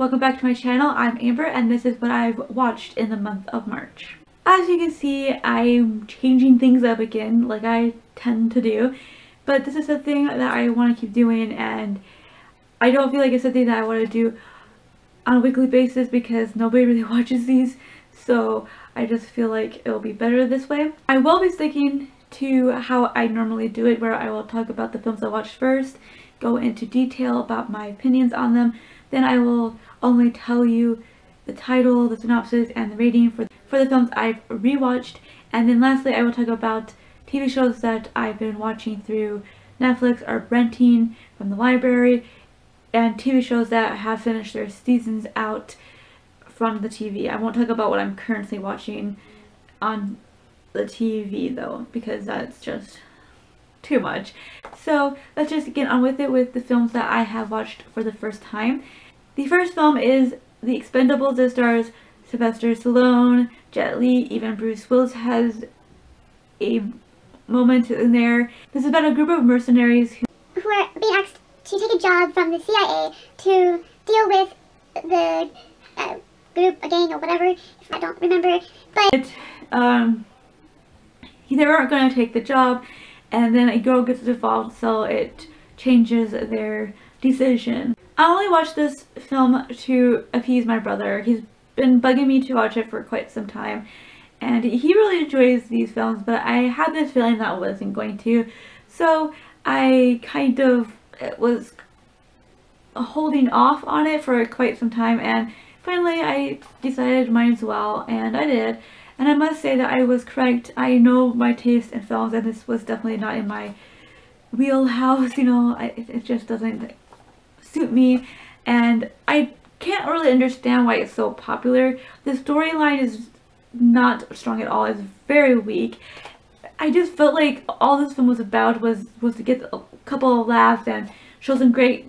welcome back to my channel. I'm Amber and this is what I've watched in the month of March. As you can see, I'm changing things up again like I tend to do, but this is something that I want to keep doing and I don't feel like it's something that I want to do on a weekly basis because nobody really watches these, so I just feel like it'll be better this way. I will be sticking to how I normally do it, where I will talk about the films I watched first, go into detail about my opinions on them, then I will only tell you the title, the synopsis, and the rating for the films I've rewatched, and then lastly I will talk about TV shows that I've been watching through Netflix or renting from the library, and TV shows that have finished their seasons out from the TV. I won't talk about what I'm currently watching on the TV though, because that's just too much. So let's just get on with it with the films that I have watched for the first time. The first film is The Expendables. It stars Sylvester Stallone, Jet Li, even Bruce Willis has a moment in there. This is about a group of mercenaries who are being asked to take a job from the CIA to deal with the group, a gang, or whatever. I don't remember. But they weren't going to take the job, and then a girl gets involved, so it changes their decision. I only watched this film to appease my brother. He's been bugging me to watch it for quite some time, and he really enjoys these films, but I had this feeling that I wasn't going to, so I kind of was holding off on it for quite some time, and finally I decided might as well, and I did. And I must say that I was correct. I know my taste in films, and this was definitely not in my wheelhouse, you know, it just doesn't suit me, and I can't really understand why it's so popular. The storyline is not strong at all, it's very weak. I just felt like all this film was about was to get a couple of laughs and show some great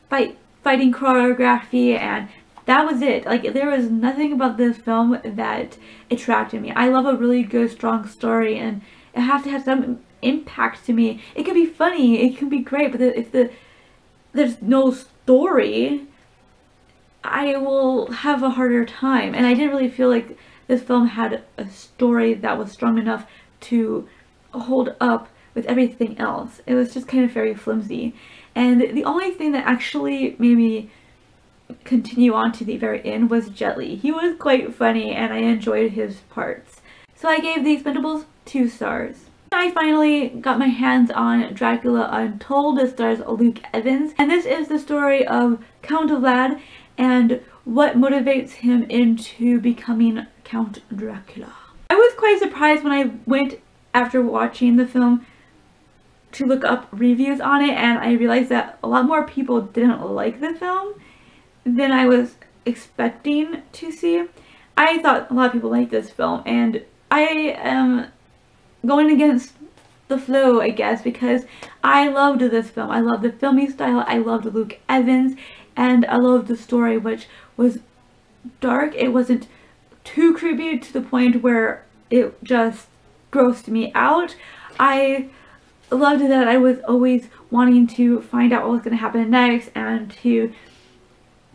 fighting choreography, and that was it. Like, there was nothing about this film that attracted me. I love a really good, strong story, and it has to have some impact to me. It can be funny, it can be great, but if there's no story, I will have a harder time. And I didn't really feel like this film had a story that was strong enough to hold up with everything else. It was just kind of very flimsy. And the only thing that actually made me continue on to the very end was Jet Li. He was quite funny and I enjoyed his parts. So I gave The Expendables 2 stars. I finally got my hands on Dracula Untold. This stars Luke Evans, and this is the story of Count Vlad and what motivates him into becoming Count Dracula. I was quite surprised when I went after watching the film to look up reviews on it, and I realized that a lot more people didn't like the film than I was expecting to see. I thought a lot of people liked this film, and I am going against the flow, I guess, because I loved this film. I loved the filming style, I loved Luke Evans, and I loved the story, which was dark. It wasn't too creepy to the point where it just grossed me out. I loved that I was always wanting to find out what was going to happen next and to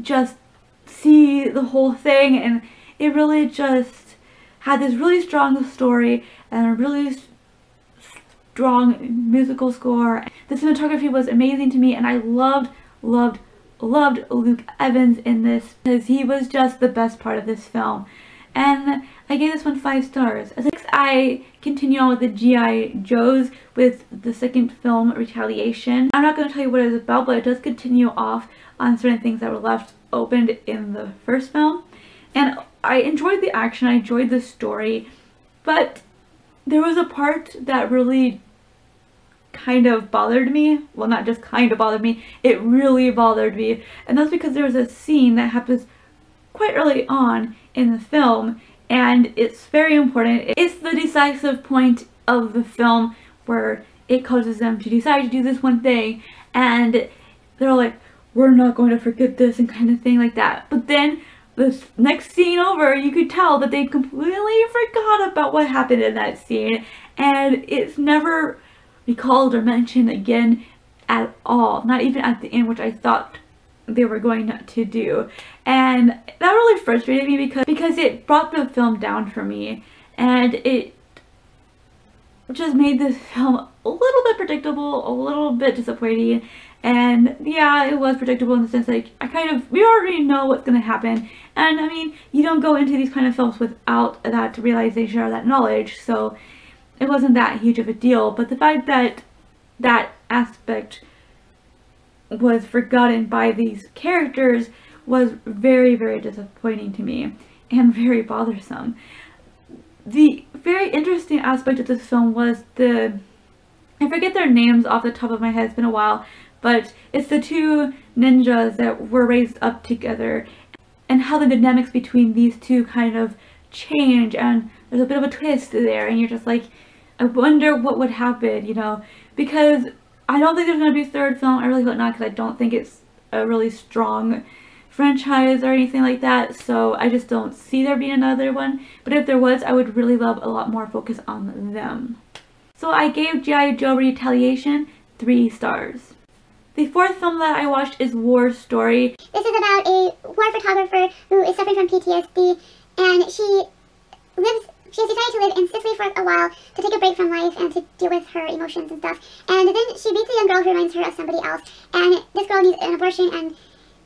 just see the whole thing, and it really just had this really strong story and a really strong musical score. The cinematography was amazing to me, and I loved Luke Evans in this because he was just the best part of this film. And I gave this one 5 stars. As I continue on with the G.I. Joes with the second film, Retaliation. I'm not going to tell you what it is about, but it does continue off on certain things that were left opened in the first film. And I enjoyed the action, I enjoyed the story, but there was a part that really kind of bothered me. Well, not just kind of bothered me, it really bothered me. And that's because there was a scene that happens quite early on in the film, and it's very important. It's the decisive point of the film where it causes them to decide to do this one thing, and they're like, we're not going to forget this, and kind of thing like that. But then the next scene over, you could tell that they completely forgot about what happened in that scene, and it's never recalled or mentioned again at all. Not even at the end, which I thought they were going to do. And that really frustrated me because it brought the film down for me, and it just made this film a little bit predictable, a little bit disappointing. And yeah, it was predictable in the sense like we already know what's going to happen, and I mean, you don't go into these kind of films without that realization or that knowledge, so it wasn't that huge of a deal. But the fact that that aspect was forgotten by these characters was very, very disappointing to me and very bothersome. The very interesting aspect of this film was I forget their names off the top of my head, it's been a while, but it's the two ninjas that were raised up together, and how the dynamics between these two kind of change, and there's a bit of a twist there, and you're just like, I wonder what would happen, you know, because I don't think there's going to be a third film. I really hope not, because I don't think it's a really strong franchise or anything like that, so I just don't see there being another one. But if there was, I would really love a lot more focus on them. So I gave G.I. Joe Retaliation 3 stars. The fourth film that I watched is War Story. This is about a war photographer who is suffering from PTSD, and she has decided to live in Sicily for a while to take a break from life and to deal with her emotions and stuff. And then she meets a young girl who reminds her of somebody else, and this girl needs an abortion, and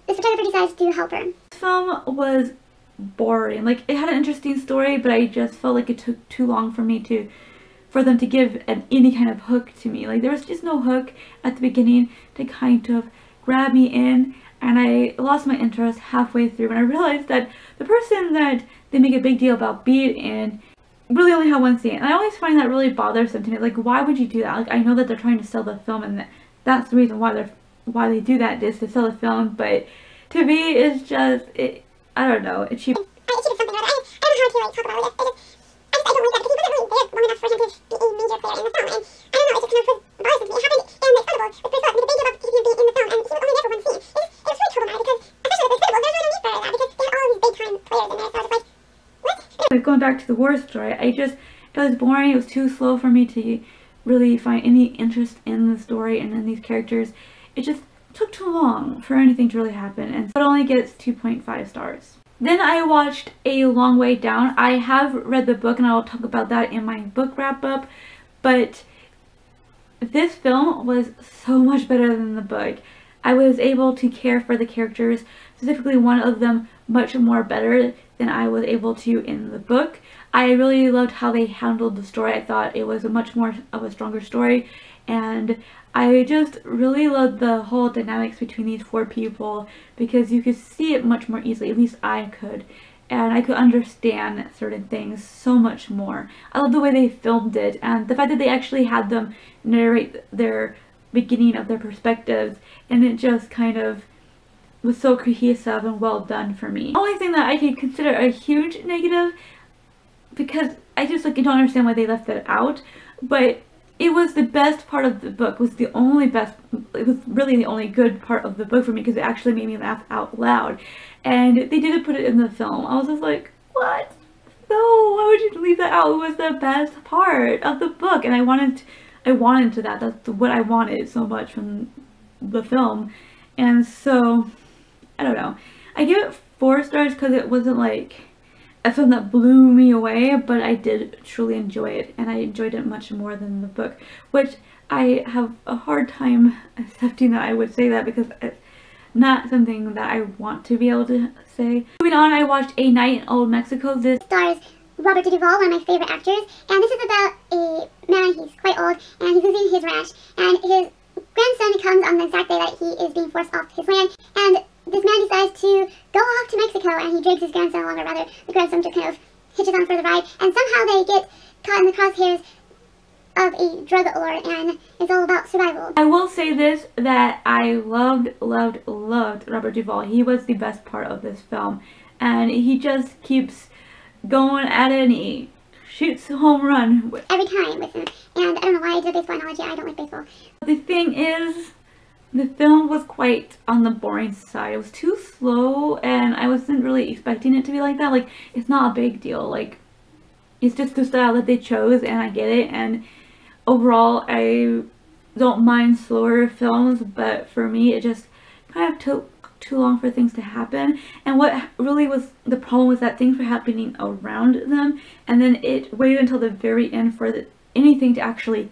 this photographer decides to help her. This film was boring. Like, it had an interesting story, but I just felt like it took too long for them to give any kind of hook to me. Like, there was just no hook at the beginning to kind of grab me in, and I lost my interest halfway through when I realized that the person that they make a big deal about being in really only had one scene. And I always find that really bothersome to me. Like, why would you do that? Like, I know that they're trying to sell the film, and that's the reason why they do that, is to sell the film, but to me it's just, I don't know, it's cheap. It should be something like that. I don't know how to talk about it. I don't like that, because he wasn't really there long enough for him to be a major player in the film, and I don't know, it just kind of bothers me. It happened in The Expendables with Bruce Willis. I mean, the big deal about him being in the film, and he was only there for one scene. It was really problematic, because especially with The Expendables, there's really no need for that, because they had all these big time players in there, so I was like, what? Anyway, going back to the War Story, it was boring. It was too slow for me to really find any interest in the story and in these characters. It just took too long for anything to really happen, and so it only gets 2.5 stars. Then I watched A Long Way Down. I have read the book, and I will talk about that in my book wrap up, but this film was so much better than the book. I was able to care for the characters, specifically one of them, much more better than I was able to in the book. I really loved how they handled the story. I thought it was a much more of a stronger story, and I just really loved the whole dynamics between these four people, because you could see it much more easily, at least I could, and I could understand certain things so much more. I love the way they filmed it, and the fact that they actually had them narrate their beginning of their perspectives, and it just kind of was so cohesive and well done for me. The only thing that I could consider a huge negative, because I just don't understand why they left that out, but it was the best part of the book. It was really the only good part of the book for me, because it actually made me laugh out loud, and they didn't put it in the film. I was just like, what? No, why would you leave that out? It was the best part of the book, and I wanted that. That's what I wanted so much from the film, and so I don't know. I give it 4 stars because it wasn't like a film that blew me away, but I did truly enjoy it, and I enjoyed it much more than the book, which I have a hard time accepting that I would say that, because it's not something that I want to be able to say. Moving on, I watched A Night in Old Mexico. This stars Robert Duvall, one of my favorite actors, and this is about a man. He's quite old, and he's losing his ranch, and his grandson comes on the exact day that he is being forced off his land, and this man decides to go off to Mexico, and he drags his grandson along, or rather, the grandson just kind of hitches on for the ride, and somehow they get caught in the crosshairs of a drug lord, and it's all about survival. I will say this, that I loved Robert Duvall. He was the best part of this film, and he just keeps going at it, and he shoots a home run every time with him, and I don't know why I did a baseball analogy. I don't like baseball. The thing is, the film was quite on the boring side. It was too slow, and I wasn't really expecting it to be like that. Like, it's not a big deal. Like, it's just the style that they chose, and I get it. And overall, I don't mind slower films, but for me, it just kind of took too long for things to happen, and what really was the problem was that things were happening around them, and then it waited until the very end for anything to actually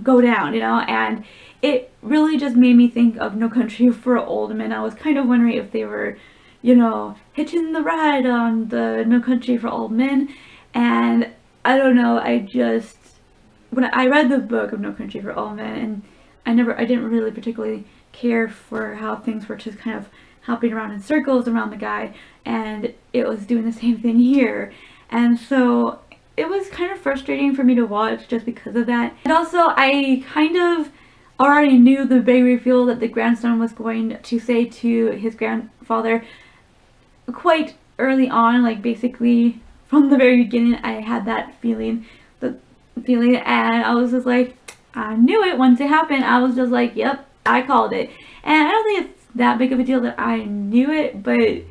go down, you know, and it really just made me think of No Country for Old Men. I was kind of wondering if they were, you know, hitching the ride on the No Country for Old Men, and I don't know, when I read the book of No Country for Old Men, and I didn't really particularly care for how things were just kind of hopping around in circles around the guy, and it was doing the same thing here, and so it was kind of frustrating for me to watch just because of that. And also, I kind of already knew the big reveal that the grandson was going to say to his grandfather quite early on, like basically from the very beginning. I had that feeling, and I was just like, I knew it once it happened. I was just like, yep, I called it. And I don't think it's that big of a deal that I knew it, but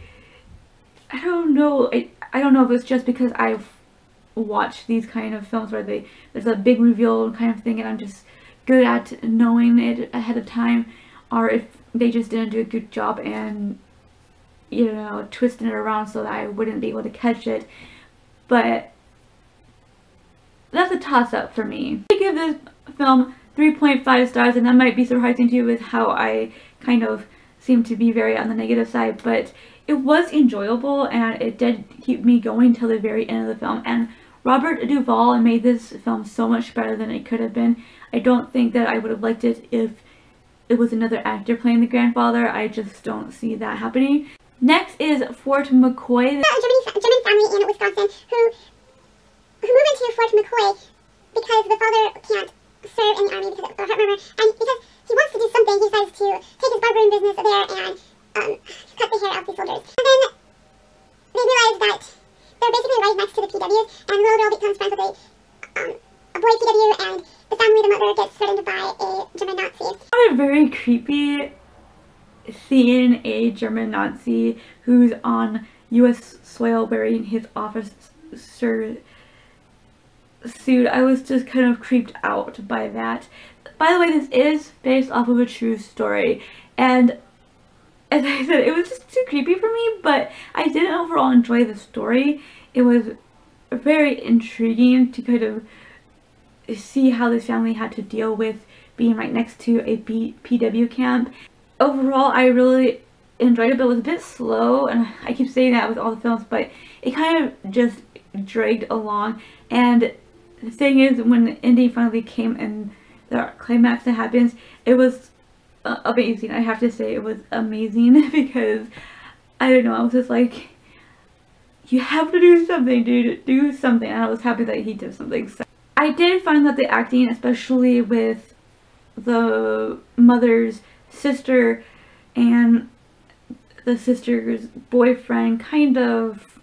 I don't know. I don't know if it's just because I've watched these kind of films where there's a big reveal kind of thing, and I'm just good at knowing it ahead of time, or if they just didn't do a good job and, you know, twisting it around so that I wouldn't be able to catch it. But that's a toss-up for me. I give this film 3.5 stars, and that might be surprising to you with how I kind of seem to be very on the negative side, but it was enjoyable and it did keep me going till the very end of the film. And Robert Duvall made this film so much better than it could have been. I don't think that I would have liked it if it was another actor playing the grandfather. I just don't see that happening. Next is Fort McCoy. A German family in Wisconsin who move into Fort McCoy because the father can't serve in the army because of a heart murmur, and because he wants to do something, he decides to take his barbering business there and cut the hair off the soldiers. And then they realize that they're basically right next to the PWs, and the little girl becomes friends with a boy PW, and the family, the mother, gets threatened by a German Nazi. It's kind of very creepy seeing a German Nazi who's on U.S. soil wearing his officer suit. I was just kind of creeped out by that. By the way, this is based off of a true story, and as I said, it was just too creepy for me, but I did overall enjoy the story. It was very intriguing to kind of see how this family had to deal with being right next to a PW camp. Overall, I really enjoyed it, but it was a bit slow, and I keep saying that with all the films, but it kind of just dragged along. And the thing is, when the ending finally came and the climax that happens, it was amazing. I have to say it was amazing because, I don't know, I was just like, you have to do something, dude, do something. And I was happy that he did something. So I did find that the acting, especially with the mother's sister and the sister's boyfriend, kind of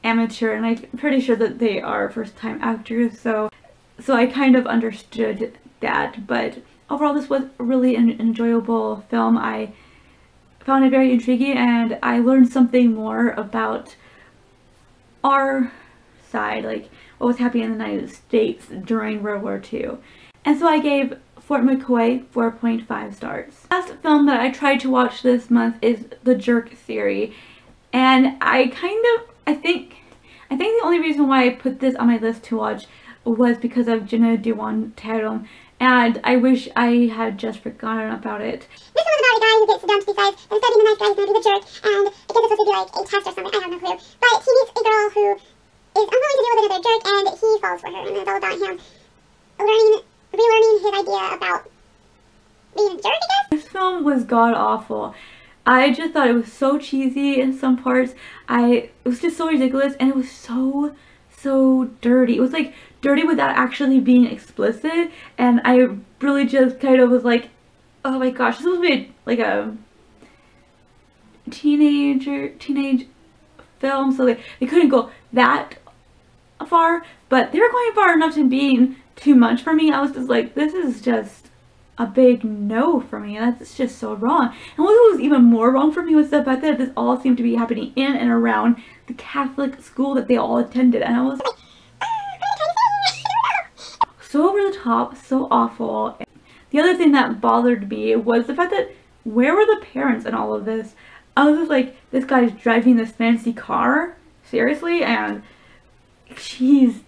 amateur, and I'm pretty sure that they are first-time actors, so I kind of understood that. But overall, this was really an enjoyable film. I found it very intriguing, and I learned something more about our side, like what was happening in the United States during World War II. And so I gave Fort McCoy 4.5 stars. Last film that I tried to watch this month is The Jerk Theory, and I think the only reason why I put this on my list to watch was because of Jenna Dewan Tatum, and I wish I had just forgotten about it. This one was about a guy who gets dumped besides, and instead of being the nice guy, he's going to be the jerk, and I guess it's supposed to be like a test or something, I have no clue. But he meets a girl who is unwilling to deal with another jerk, and he falls for her, and it's all about him relearning his idea about being a jerk, I guess? This film was god-awful. I just thought it was so cheesy in some parts. It was just so ridiculous, and it was so dirty. It was like dirty without actually being explicit, and I really just kind of was like, oh my gosh, this was like a teenage film, so they couldn't go that far, but they were going far enough to being too much for me. I was just like, this is just a big no for me. That's just so wrong. And what was even more wrong for me was the fact that this all seemed to be happening in and around the Catholic school that they all attended, and I was like, so over the top, so awful. The other thing that bothered me was the fact that where were the parents in all of this? I was just like, this guy's driving this fancy car? Seriously? And she's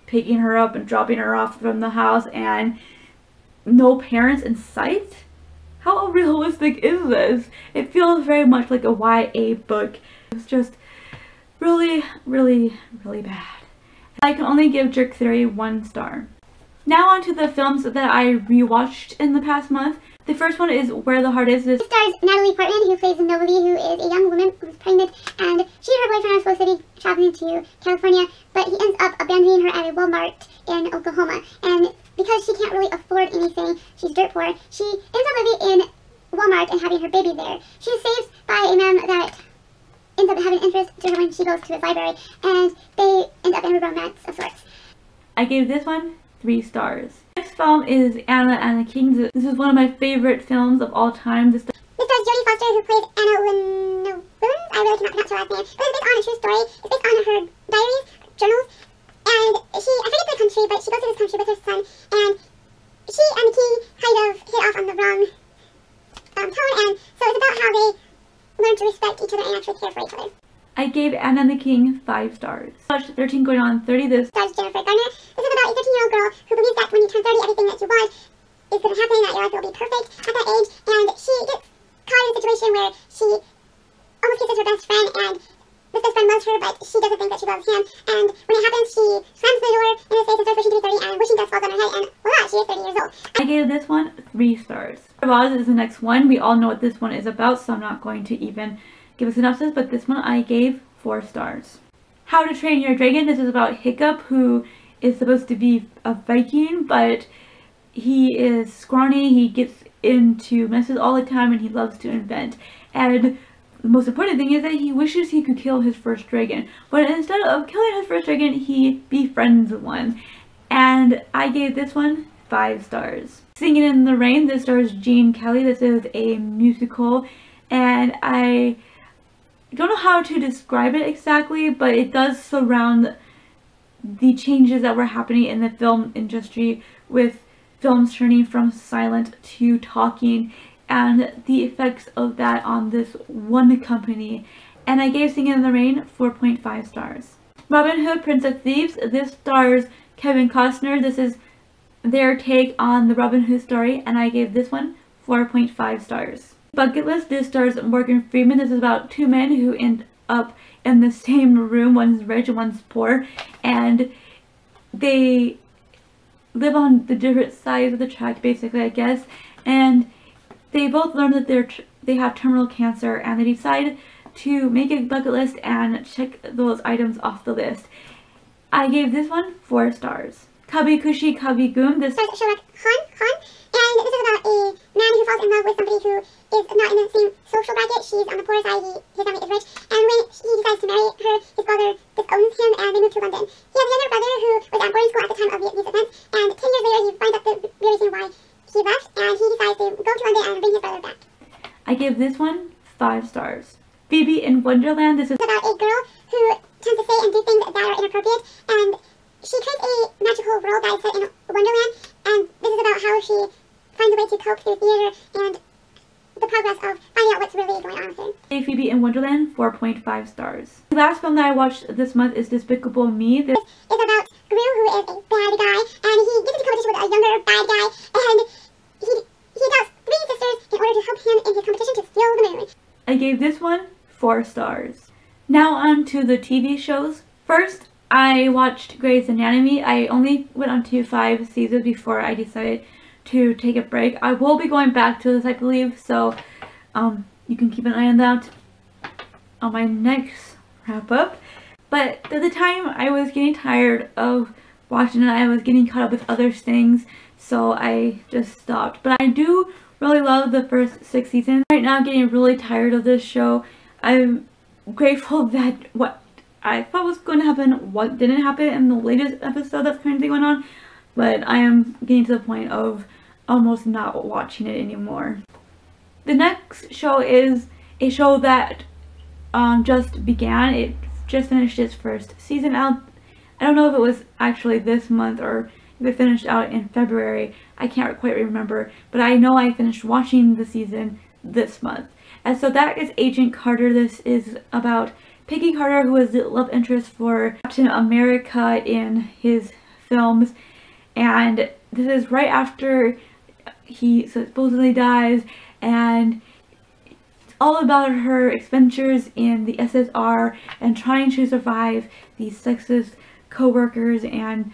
picking her up and dropping her off from the house and no parents in sight? How realistic is this? It feels very much like a YA book. It's just really, really, really bad. I can only give Jerk Theory 1 star. Now on to the films that I rewatched in the past month. The first one is Where the Heart Is. This stars Natalie Portman, who plays Nobody, who is a young woman who's pregnant, and she and her boyfriend are supposed to be traveling to California, but he ends up abandoning her at a Walmart in Oklahoma. And because she can't really afford anything, she's dirt poor, she ends up living in Walmart and having her baby there. She is saved by a man that ends up having interest to her when she goes to his library, and they end up in a romance of sorts. I gave this one 3 stars. Next film is Anna and the King. This is one of my favorite films of all time. This stars Jodie Foster, who plays Anna Wintour. I really cannot pronounce her last name. But it's based on a true story. It's based on her diaries, journals, and I forget the country, but she goes to this country with her son, and she and the king kind of hit off on the wrong tone, and so it's about how they learn to respect each other and actually care for each other. I gave Anna and the King 5 stars. I watched 13 Going on 30. This stars Jennifer Garner. This is about a 13-year-old girl who believes that when you turn 30, everything that you want is going to happen, that your life will be perfect at that age, and she gets caught in a situation where she almost kisses her best friend, and this best friend loves her, but she doesn't think that she loves him, and when it happens, she slams the door in his face and starts wishing to be 30, and wishing dust falls on her head, and voila, she is 30 years old. I gave this one 3 stars. Oz is the next one. We all know what this one is about, so I'm not going to even give a synopsis, but this one I gave 4 stars. How to Train Your Dragon. This is about Hiccup, who is supposed to be a Viking, but he is scrawny, he gets into messes all the time, and he loves to invent. And the most important thing is that he wishes he could kill his first dragon, but instead of killing his first dragon, he befriends one. And I gave this one 5 stars. Singing in the Rain. This stars Gene Kelly. This is a musical, and I don't know how to describe it exactly, but it does surround the changes that were happening in the film industry, with films turning from silent to talking, and the effects of that on this one company. And I gave Singing in the Rain 4.5 stars. Robin Hood, Prince of Thieves. This stars Kevin Costner. This is their take on the Robin Hood story, and I gave this one 4.5 stars. Bucket List. This stars Morgan Freeman. This is about 2 men who end up in the same room. One's rich and one's poor, and they live on the different sides of the track, basically, I guess. And they both learn that they have terminal cancer, and they decide to make a bucket list and check those items off the list. I gave this one 4 stars. Kabi Kushi Kabi Goom. This stars Sherlock Han, and this is about a man who falls in love with somebody who is not in the same social bracket. She's on the poor side, his family is rich, and when he decides to marry her, his father disowns him, and they move to London. He has a younger brother who was at boarding school at the time of these events, and 10 years later he finds out the real reason why he left, and he decides to go to London and bring his brother back. I give this one 5 stars. Phoebe in Wonderland. This is about a girl who tends to say and do things that are inappropriate, and she creates a magical world that is set in Wonderland, and this is about how she finds a way to cope through theater and the progress of finding out what's really going on with her. Hey, Phoebe in Wonderland, 4.5 stars. The last film that I watched this month is Despicable Me. This is about Gru, who is a bad guy, and he gets into competition with a younger bad guy, and he adopts 3 sisters in order to help him in his competition to steal the moon. I gave this one 4 stars. Now on to the TV shows. First, I watched Grey's Anatomy. I only went on to 5 seasons before I decided to take a break. I will be going back to this, I believe, so you can keep an eye on that on my next wrap up. But at the time, I was getting tired of watching it. I was getting caught up with other things, so I just stopped. But I do really love the first 6 seasons. Right now, I'm getting really tired of this show. I'm grateful that what I thought was going to happen, what didn't happen in the latest episode that's currently going on, but I am getting to the point of almost not watching it anymore. The next show is a show that just began. It just finished its first season out. I don't know if it was actually this month or they finished out in February. I can't quite remember, but I know I finished watching the season this month. And so that is Agent Carter. This is about Peggy Carter, who is the love interest for Captain America in his films. And this is right after he supposedly dies, and it's all about her expenditures in the SSR and trying to survive these sexist co-workers, and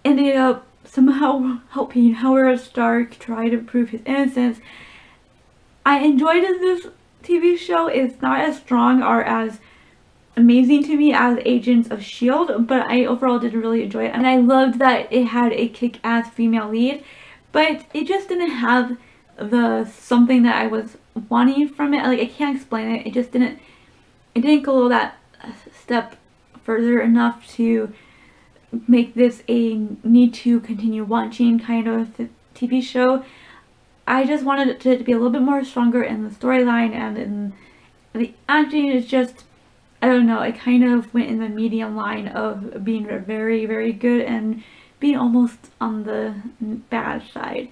ended up somehow helping Howard Stark try to prove his innocence. I enjoyed this TV show. It's not as strong or as amazing to me as Agents of S.H.I.E.L.D., but I overall did really enjoy it, and I loved that it had a kick-ass female lead, but it just didn't have the something that I was wanting from it. Like, I can't explain it. It just didn't go that step further enough to make this a need to continue watching kind of TV show. I just wanted it to be a little bit more stronger in the storyline, and in the acting is just, I don't know, it kind of went in the medium line of being very, very good and being almost on the bad side.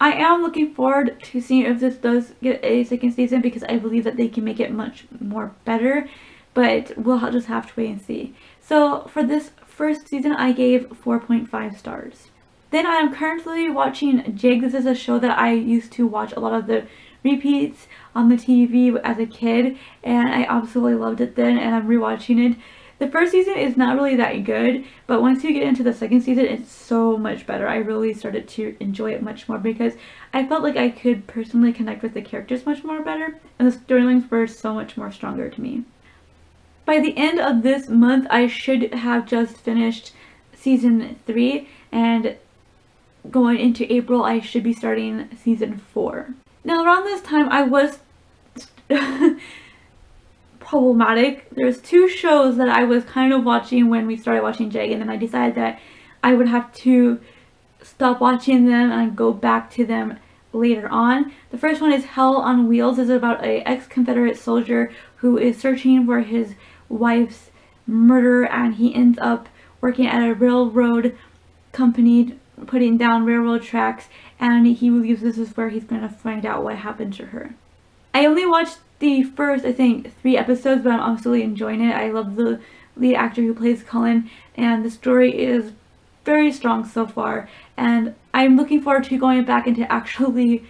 I am looking forward to seeing if this does get a second season, because I believe that they can make it much more better, but we'll just have to wait and see. So for this first season, I gave 4.5 stars. Then I am currently watching Jig. This is a show that I used to watch a lot of the repeats on the TV as a kid, and I absolutely loved it then, and I'm rewatching it. The first season is not really that good, but once you get into the second season, it's so much better. I really started to enjoy it much more because I felt like I could personally connect with the characters much more better, and the storylines were so much more stronger to me. By the end of this month, I should have just finished season 3, and going into April, I should be starting season 4. Now, around this time, I was problematic. There's 2 shows that I was kind of watching when we started watching Jag, and then I decided that I would have to stop watching them and go back to them later on. The first one is Hell on Wheels. This is about an ex-Confederate soldier who is searching for his wife's murderer, and he ends up working at a railroad company putting down railroad tracks, and he believes this is where he's going to find out what happened to her. I only watched the first, I think, 3 episodes, but I'm absolutely enjoying it. I love the lead actor who plays Cullen, and the story is very strong so far, and I'm looking forward to going back and to actually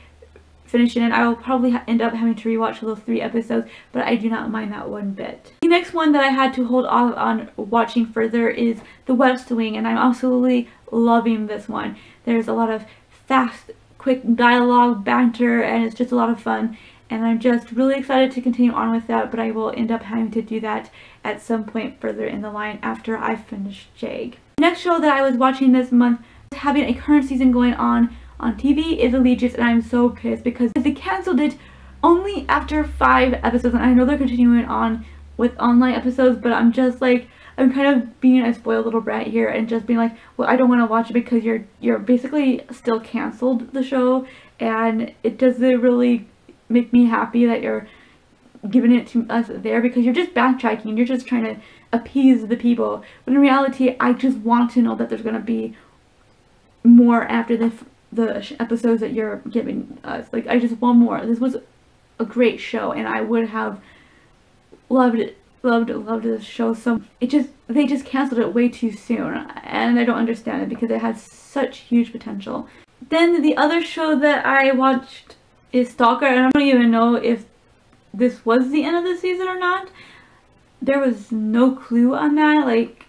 finishing it. I will probably end up having to rewatch those 3 episodes, but I do not mind that one bit. The next one that I had to hold off on watching further is The West Wing, and I'm absolutely loving this one. There's a lot of fast, quick dialogue, banter, and it's just a lot of fun. And I'm just really excited to continue on with that, but I will end up having to do that at some point further in the line after I finish Jag. The next show that I was watching this month, having a current season going on TV, is Allegiance, and I'm so pissed because they canceled it only after 5 episodes, and I know they're continuing on with online episodes, but I'm just like, I'm kind of being a spoiled little brat here and just being like, well, I don't want to watch it because you're basically still canceled the show, and it doesn't really make me happy that you're giving it to us there, because you're just backtracking, you're just trying to appease the people, when in reality I just want to know that there's going to be more after the episodes that you're giving us. Like, I just want more. This was a great show, and I would have loved this show. So they just canceled it way too soon, and I don't understand it because it has such huge potential. Then the other show that I watched is Stalker, and I don't even know if this was the end of the season or not. There was no clue on that. Like,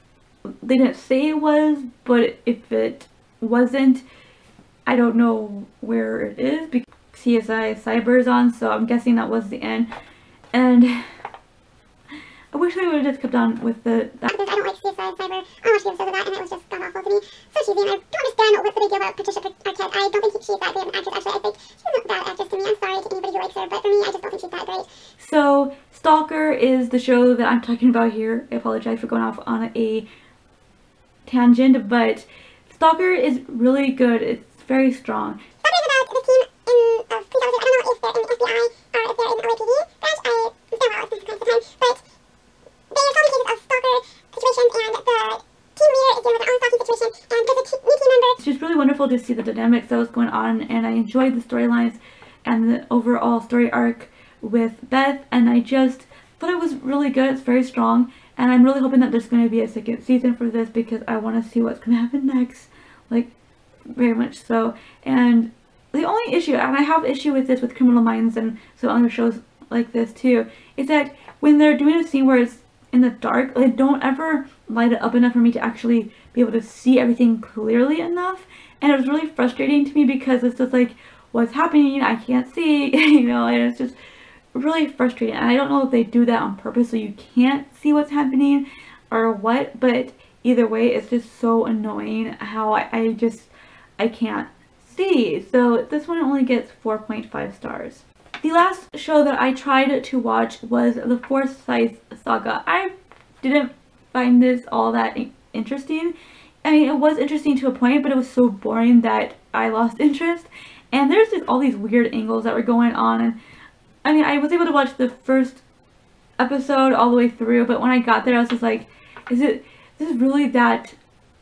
they didn't say it was, but if it wasn't, I don't know where it is because CSI Cyber is on, so I'm guessing that was the end. And I wish I would have just kept on with the... I don't like CSI Cyber. I watched the episode of that, and it was just god awful to me. So cheesy, and I don't understand what's the big deal about Patricia Arquette. I don't think she's that great of an actress, actually. I think she's not that actress to me. I'm sorry to anybody who likes her, but for me, I just don't think she's that great. So, Stalker is the show that I'm talking about here. I apologize for going off on a tangent, but Stalker is really good. It's very strong. Stalker is about this team of police officers. I don't know if they're in the FBI or if they're in the LAPD branch. It's been a while since the time, but they are solving cases of stalker situations, and the team leader is dealing with their own stalking situation, and this to see the dynamics that was going on, and I enjoyed the storylines and the overall story arc with Beth, and I just thought it was really good. It's very strong, and I'm really hoping that there's going to be a second season for this because I want to see what's going to happen next, like very much so. And the only issue, and I have issue with this with Criminal Minds and some other shows like this too, is that when they're doing a scene where it's in the dark, they don't ever light it up enough for me to actually be able to see everything clearly enough, and it was really frustrating to me because it's just like, what's happening? I can't see, you know, and it's just really frustrating. And I don't know if they do that on purpose so you can't see what's happening or what, but either way, it's just so annoying how I can't see. So this one only gets 4.5 stars. The last show that I tried to watch was the Forsyth Saga. I didn't find this all that interesting. I mean, it was interesting to a point, but it was so boring that I lost interest. And there's just all these weird angles that were going on. And I mean, I was able to watch the first episode all the way through, but when I got there, I was just like, this is really that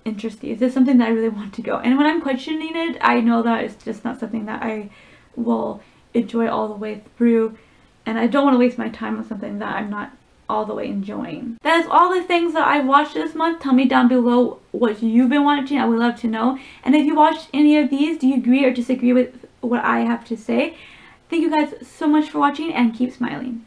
interesting? Is this something that I really want to go? And when I'm questioning it, I know that it's just not something that I will enjoy all the way through, and I don't want to waste my time on something that I'm not all the way enjoying. That is all the things that I watched this month. Tell me down below what you've been watching. I would love to know. And if you watched any of these, do you agree or disagree with what I have to say? Thank you guys so much for watching, and keep smiling.